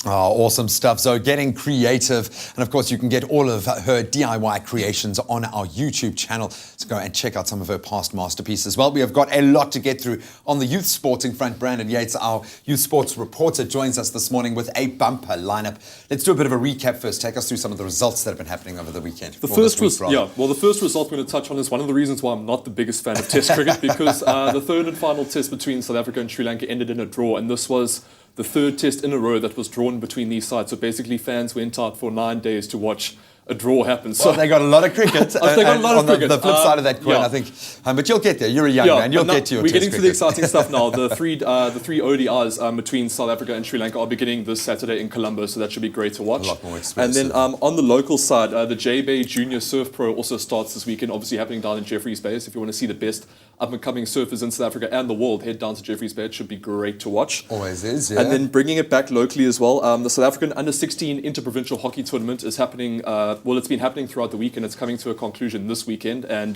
Oh, awesome stuff. So getting creative. And of course, you can get all of her DIY creations on our YouTube channel. So go and check out some of her past masterpieces. Well, we have got a lot to get through on the youth sporting front. Brandon Yates, our youth sports reporter, joins us this morning with a bumper lineup. Let's do a bit of a recap first. Take us through some of the results that have been happening over the weekend. The first result we're going to touch on is one of the reasons why I'm not the biggest fan of Test cricket, because the third and final Test between South Africa and Sri Lanka ended in a draw, and this was the third Test in a row that was drawn between these sides. So basically, fans went out for 9 days to watch a draw happen. So they got a lot of cricket. They got a lot of cricket. The flip side of that coin, I think. But you'll get there. You're a young man. You'll get to your We're Test getting to cricket. the exciting stuff now. The three ODIs between South Africa and Sri Lanka are beginning this Saturday in Colombo, so that should be great to watch. A lot more expensive. And then on the local side, the J-Bay Junior Surf Pro also starts this weekend, obviously happening down in Jeffreys Bay. So if you want to see the best up-and-coming surfers in South Africa and the world, head down to Jeffreys Bay. It should be great to watch. Always is, yeah. And then bringing it back locally as well, the South African Under-16 Interprovincial Hockey Tournament is happening, it's been happening throughout the week, and it's coming to a conclusion this weekend. And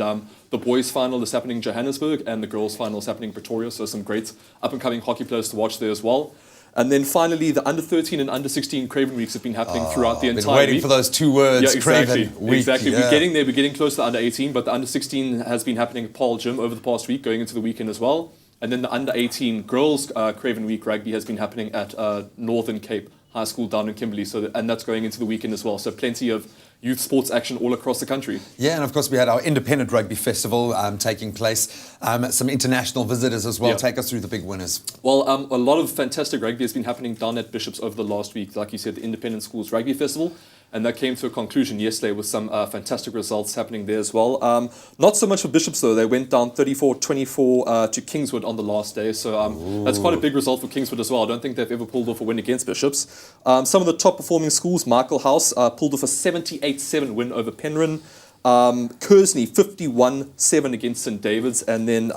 the boys' final is happening in Johannesburg, and the girls' final is happening in Pretoria. So some great up-and-coming hockey players to watch there as well. And then finally, the Under-13 and Under-16 Craven Weeks have been happening throughout the entire week. Waiting for those two words, yeah, exactly, Craven Week. Exactly. Yeah. We're getting there. We're getting close to the Under-18, but the Under-16 has been happening at Paul Gym over the past week, going into the weekend as well. And then the Under-18 Girls Craven Week Rugby has been happening at Northern Cape High School down in Kimberley, and that's going into the weekend as well. So plenty of youth sports action all across the country. Yeah, and of course we had our Independent Rugby Festival taking place. Some international visitors as well. Yeah. Take us through the big winners. Well, a lot of fantastic rugby has been happening down at Bishops over the last week. Like you said, the Independent Schools Rugby Festival. And that came to a conclusion yesterday with some fantastic results happening there as well. Not so much for Bishops, though. They went down 34-24 to Kingswood on the last day. So that's quite a big result for Kingswood as well. I don't think they've ever pulled off a win against Bishops. Some of the top-performing schools, Michael House pulled off a 78-7 win over Penryn. Kersney, 51-7 against St. David's. And then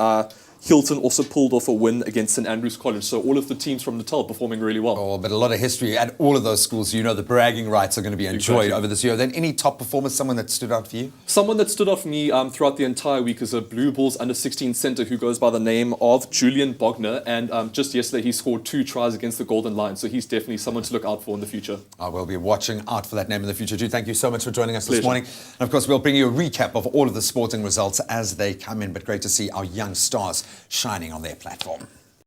Hilton also pulled off a win against St. Andrews College. So all of the teams from Natal performing really well. Oh, but a lot of history at all of those schools. You know the bragging rights are going to be enjoyed over this year. Then any top performers, someone that stood out for you? Someone that stood out for me throughout the entire week is a Blue Bulls Under-16 centre who goes by the name of Julian Bogner. And just yesterday he scored 2 tries against the Golden Lions. So he's definitely someone to look out for in the future. I will be watching out for that name in the future too. Thank you so much for joining us this morning. And of course we'll bring you a recap of all of the sporting results as they come in. But great to see our young stars shining on their platform.